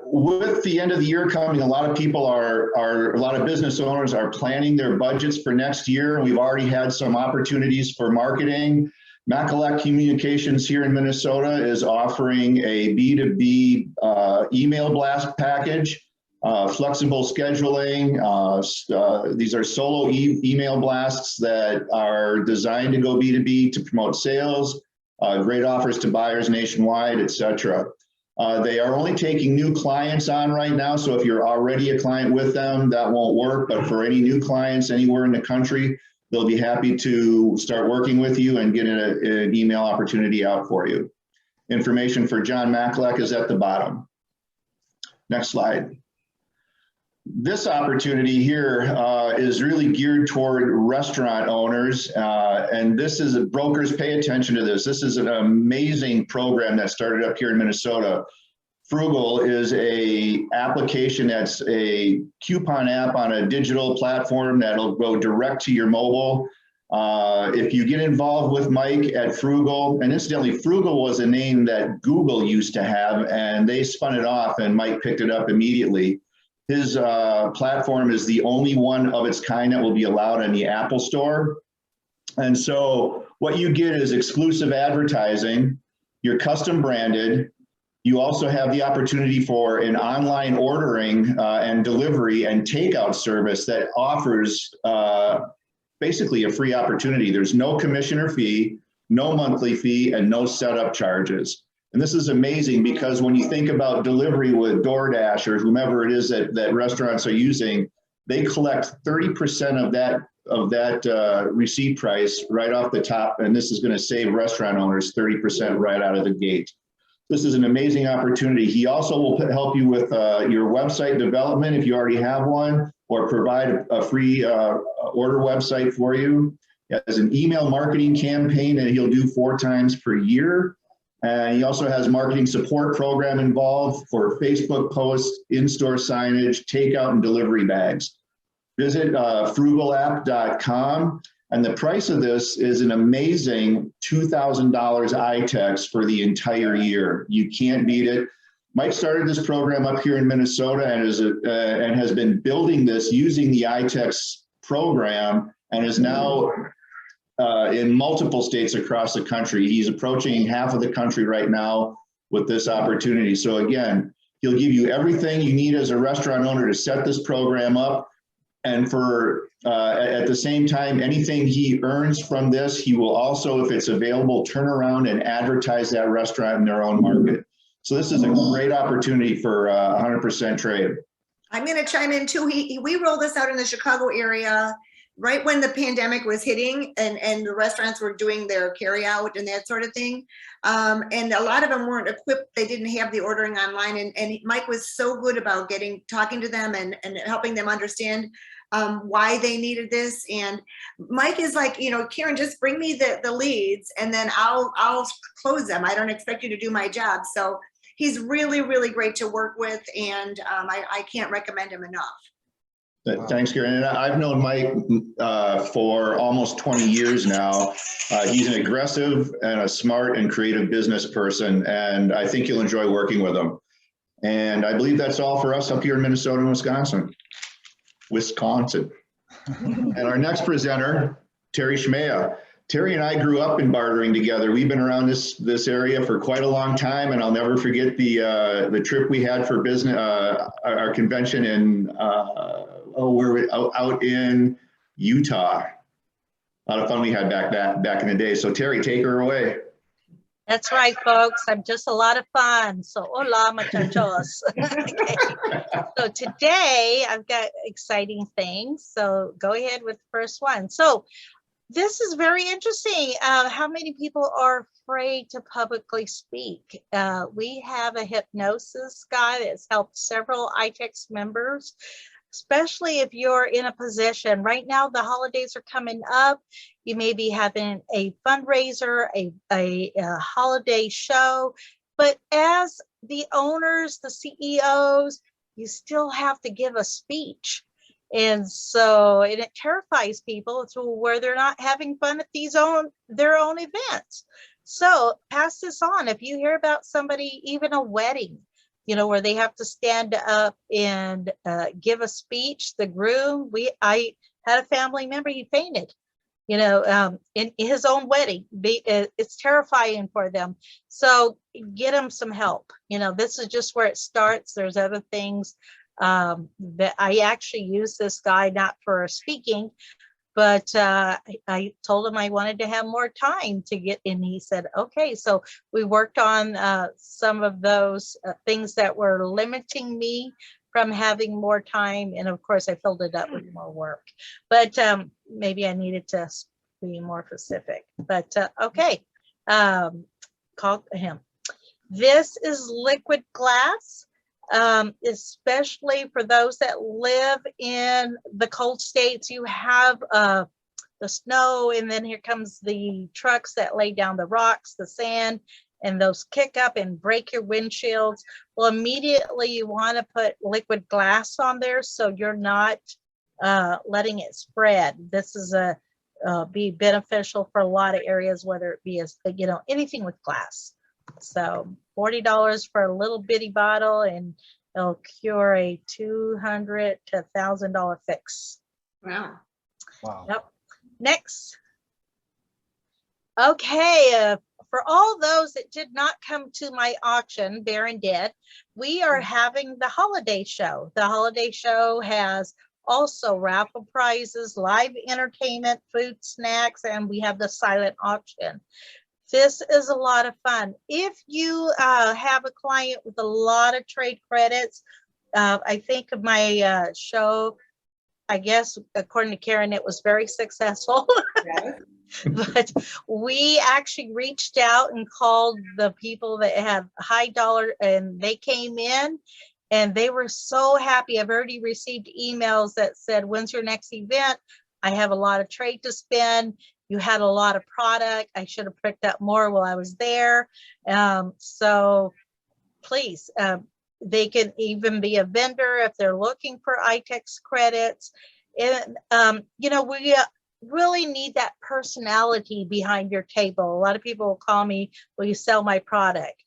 With the end of the year coming, a lot of people a lot of business owners are planning their budgets for next year. We've already had some opportunities for marketing Mackalac Communications here in Minnesota is offering a B2B email blast package, flexible scheduling. These are solo email blasts that are designed to go B2B to promote sales, great offers to buyers nationwide, etc. They are only taking new clients on right now, so if you're already a client with them, that won't work, but for any new clients anywhere in the country, they'll be happy to start working with you and get an email opportunity out for you. Information for John Mackalac is at the bottom. Next slide. This opportunity here is really geared toward restaurant owners, and this is brokers. Pay attention to this. This is an amazing program that started up here in Minnesota. Frugal is a application that's a coupon app on a digital platform that'll go direct to your mobile. If you get involved with Mike at Frugal, and incidentally, Frugal was a name that Google used to have, and they spun it off, and Mike picked it up immediately. His platform is the only one of its kind that will be allowed in the Apple Store. And so what you get is exclusive advertising, you're custom branded. You also have the opportunity for an online ordering and delivery and takeout service that offers basically a free opportunity. There's no commission or fee, no monthly fee, and no setup charges. And this is amazing because when you think about delivery with DoorDash or whomever it is that restaurants are using, they collect 30% of that receipt price right off the top. And this is going to save restaurant owners 30% right out of the gate. This is an amazing opportunity. He also will help you with your website development if you already have one, or provide a free order website for you. He has an email marketing campaign that he'll do 4 times per year. And he also has marketing support program involved for Facebook posts, in-store signage, takeout and delivery bags. Visit frugalapp.com. And the price of this is an amazing $2,000 ITEX for the entire year. You can't beat it. Mike started this program up here in Minnesota and has been building this using the ITEX program, and is now in multiple states across the country. He's approaching half of the country right now with this opportunity. So again, he'll give you everything you need as a restaurant owner to set this program up. And for at the same time, anything he earns from this, he will also, if it's available, turn around and advertise that restaurant in their own market. So this is a great opportunity for 100% trade. I'm going to chime in too. We rolled this out in the Chicago area right when the pandemic was hitting, and the restaurants were doing their carry out and that sort of thing. And a lot of them weren't equipped. They didn't have the ordering online. And Mike was so good about talking to them and helping them understand why they needed this. And Mike is like, Karen, just bring me the leads and then I'll close them. I don't expect you to do my job. So he's really, really great to work with. And I can't recommend him enough. Thanks, Karen. And I've known Mike for almost 20 years now. He's an aggressive and a smart and creative business person, and I think you'll enjoy working with him. And I believe that's all for us up here in Minnesota and Wisconsin. And our next presenter, Terri Smieja. Terri and I grew up in bartering together. We've been around this area for quite a long time, and I'll never forget the trip we had for business, our convention in out in Utah. A lot of fun we had back in the day. So Terri, take her away. That's right, folks. I'm just a lot of fun. So hola, muchachos. Okay. So today I've got exciting things. So go ahead with the first one. So this is very interesting. How many people are afraid to publicly speak? We have a hypnosis guy that's helped several ITEX members, especially if you're in a position. Right now, the holidays are coming up. You may be having a fundraiser, a holiday show, but as the owners, the CEOs, you still have to give a speech. And it terrifies people to where they're not having fun at their own events. So pass this on. If you hear about somebody, even a wedding, where they have to stand up and give a speech, the groom, I had a family member, he fainted in his own wedding. It's terrifying for them. So get him some help. This is just where it starts. There's other things that I actually use this guy not for speaking, but I told him I wanted to have more time to get in. He said, okay. So we worked on some of those things that were limiting me from having more time. And of course, I filled it up with more work. But maybe I needed to be more specific. But okay, call him. This is liquid glass. Especially for those that live in the cold states. You have the snow, and then here comes the trucks that lay down the rocks, the sand, and those kick up and break your windshields. Well, immediately you want to put liquid glass on there so you're not letting it spread. This is be beneficial for a lot of areas, whether it be anything with glass. So $40 for a little bitty bottle, and it'll cure a $200 to $1,000 fix. Wow. Wow. Yep. Next. Okay. For all those that did not come to my auction, Barron did, we are having the holiday show. The holiday show has also raffle prizes, live entertainment, food, snacks, and we have the silent auction. This is a lot of fun. If you have a client with a lot of trade credits, I think of my show, I guess, according to Karen, it was very successful. Yes. But we actually reached out and called the people that have high dollar, and they came in and they were so happy. I've already received emails that said, when's your next event? I have a lot of trade to spend. You had a lot of product. I should have picked up more while I was there. So please, they can even be a vendor if they're looking for ITEX credits. And, we really need that personality behind your table. A lot of people will call me, will you sell my product?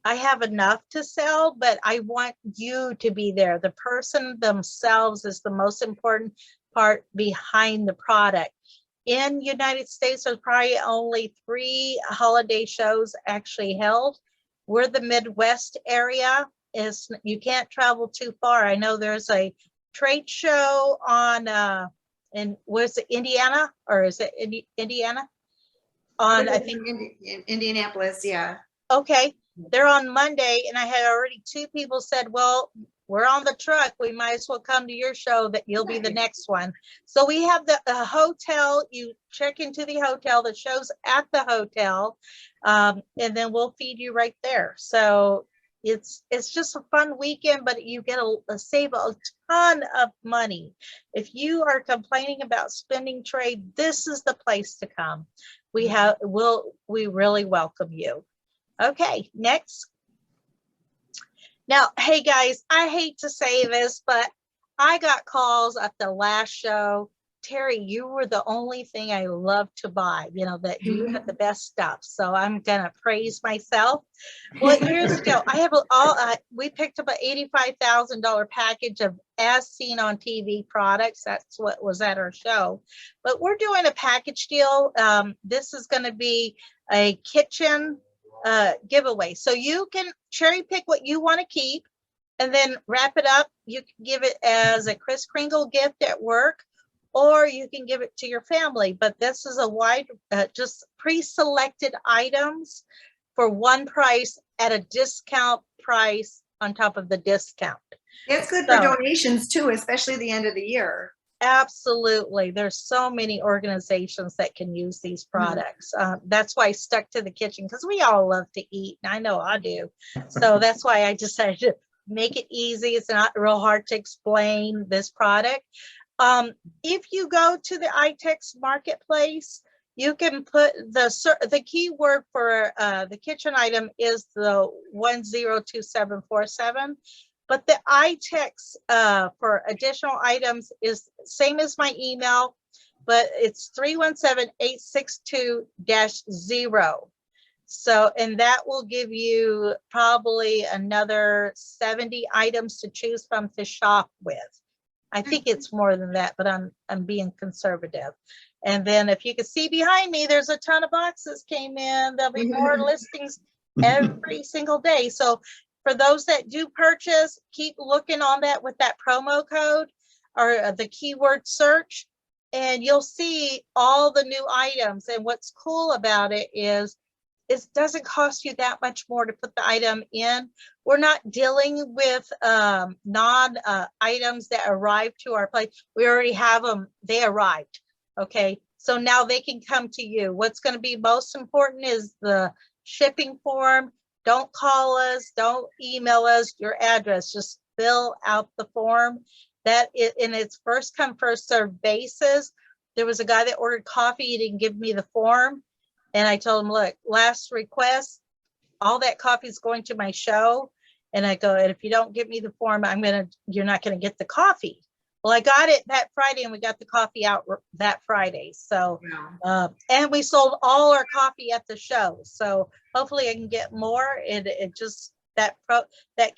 I have enough to sell, but I want you to be there. The person themselves is the most important part behind the product. In United States, there's probably only 3 holiday shows actually held. We're the Midwest area. You can't travel too far. I know there's a trade show on, where's it, Indiana? Or is it Indiana? I think Indianapolis, yeah. Okay, they're on Monday, and I had already 2 people said, well, we're on the truck. We might as well come to your show, that you'll be the next one. So we have the hotel. You check into the hotel. The show's at the hotel, and then we'll feed you right there. So it's just a fun weekend, but you get save a ton of money. If you are complaining about spending trade, this is the place to come. We really welcome you. Okay, next. Now, hey guys, I hate to say this, but I got calls at the last show. Terri, you were the only thing I love to buy, that you had the best stuff. So I'm going to praise myself. Well, here's the deal. I have we picked up an $85,000 package of as seen on TV products. That's what was at our show. But we're doing a package deal. This is going to be a kitchen giveaway. So you can cherry pick what you want to keep and then wrap it up. You can give it as a Kris Kringle gift at work, or you can give it to your family. But this is a wide, just pre-selected items for one price at a discount price on top of the discount. It's good for donations too, especially the end of the year. Absolutely. There's so many organizations that can use these products. That's why I stuck to the kitchen, because we all love to eat. And I know I do. So that's why I decided to make it easy. It's not real hard to explain this product. If you go to the ITEX marketplace, you can put the keyword for the kitchen item is the 102747. But the ITEX for additional items is same as my email, but it's 317-862-0. So, and that will give you probably another 70 items to choose from to shop with. I think it's more than that, but I'm being conservative. And then if you can see behind me, there's a ton of boxes came in. There'll be more listings every single day. So for those that do purchase, keep looking on that with that promo code or the keyword search, and you'll see all the new items. And what's cool about it is it doesn't cost you that much more to put the item in. We're not dealing with items that arrive to our place. We already have them. They arrived. Okay. So now they can come to you. What's going to be most important is the shipping form. Don't call us. Don't email us your address. Just fill out the form. That in its first come, first served basis. There was a guy that ordered coffee. He didn't give me the form. And I told him, look, last request, all that coffee is going to my show. And I go, and if you don't give me the form, you're not going to get the coffee. Well, I got it that Friday and we got the coffee out that Friday. So, and we sold all our coffee at the show. So hopefully I can get more. It just, that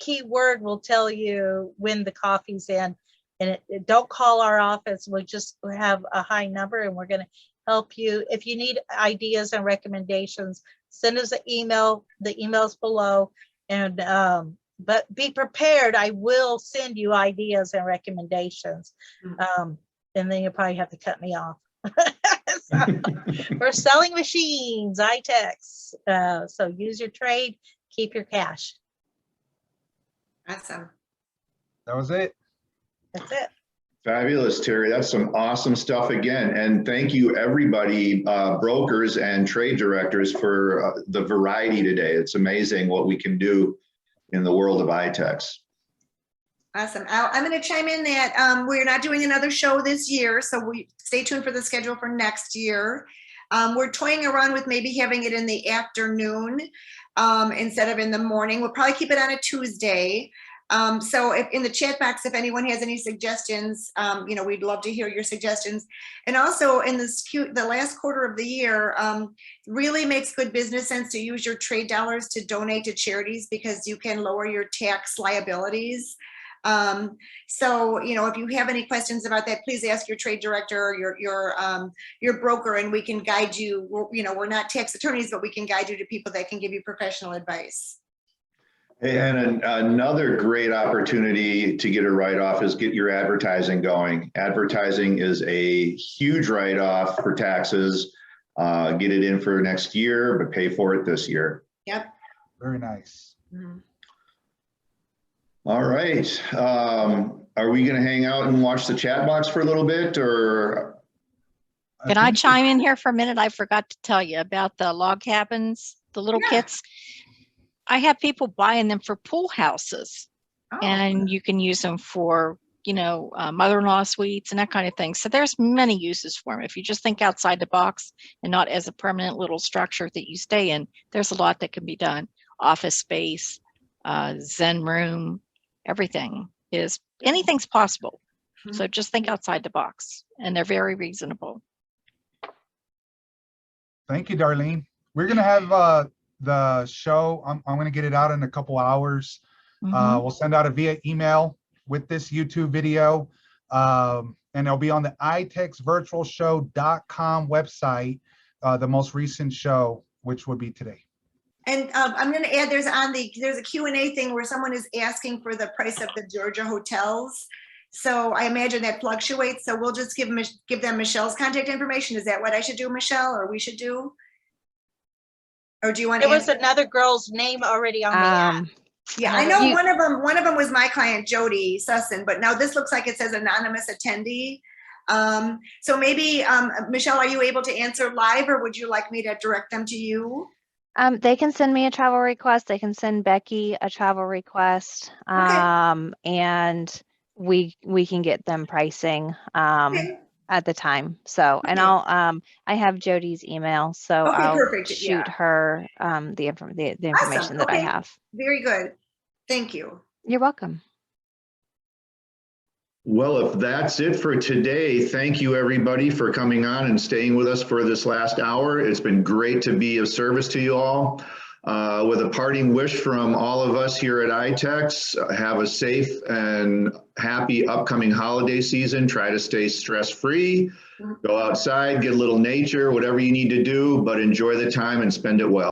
keyword will tell you when the coffee's in. And don't call our office. We have a high number and we're going to help you. If you need ideas and recommendations, send us an email. The email's below. And but be prepared. I will send you ideas and recommendations. And then you'll probably have to cut me off. So, we're selling machines, ITEX. So use your trade, keep your cash. Awesome. That was it. That's it. Fabulous, Terri. That's some awesome stuff again. And thank you, everybody, brokers and trade directors, for the variety today. It's amazing what we can do in the world of ITEX. Awesome. I'm going to chime in that we're not doing another show this year, so stay tuned for the schedule for next year. We're toying around with maybe having it in the afternoon instead of in the morning. We'll probably keep it on a Tuesday. So if in the chat box, if anyone has any suggestions, we'd love to hear your suggestions. And also in the last quarter of the year, really makes good business sense to use your trade dollars to donate to charities because you can lower your tax liabilities. So, if you have any questions about that, please ask your trade director or your broker, and we can guide you. We're not tax attorneys, but we can guide you to people that can give you professional advice. And another great opportunity to get a write-off is get your advertising going. Advertising is a huge write-off for taxes. Get it in for next year, but pay for it this year. Yep. Very nice. Mm-hmm. All right. Are we going to hang out and watch the chat box for a little bit, or? Can I chime in here for a minute? I forgot to tell you about the log cabins, the little kits. I have people buying them for pool houses, and you can use them for, mother-in-law suites and that kind of thing. So there's many uses for them. If you just think outside the box and not as a permanent little structure that you stay in, there's a lot that can be done. Office space, Zen room, anything's possible. So just think outside the box, and they're very reasonable. Thank you, Darlene. We're going to have the show. I'm going to get it out in a couple hours. We'll send out via email with this YouTube video, and it'll be on the itexvirtualshow.com website, the most recent show, which would be today. And I'm going to add, there's a Q&A thing where someone is asking for the price of the Georgia hotels. So I imagine that fluctuates. So we'll just give them Michelle's contact information. Is that what I should do, Michelle, or we should do? Or do you want to? There was another girl's name already on the app. Yeah, I know one of them was my client, Jody Sussin, but now this looks like it says anonymous attendee. So maybe, Michelle, are you able to answer live, or would you like me to direct them to you? They can send me a travel request. They can send Becky a travel request, and we can get them pricing at the time. So, and I have Jody's email, so I'll shoot her the information that I have. Very good. Thank you. You're welcome. Well, if that's it for today, thank you everybody for coming on and staying with us for this last hour. It's been great to be of service to you all. With a parting wish from all of us here at ITEX, have a safe and happy upcoming holiday season. Try to stay stress-free, go outside, get a little nature, whatever you need to do, but enjoy the time and spend it well.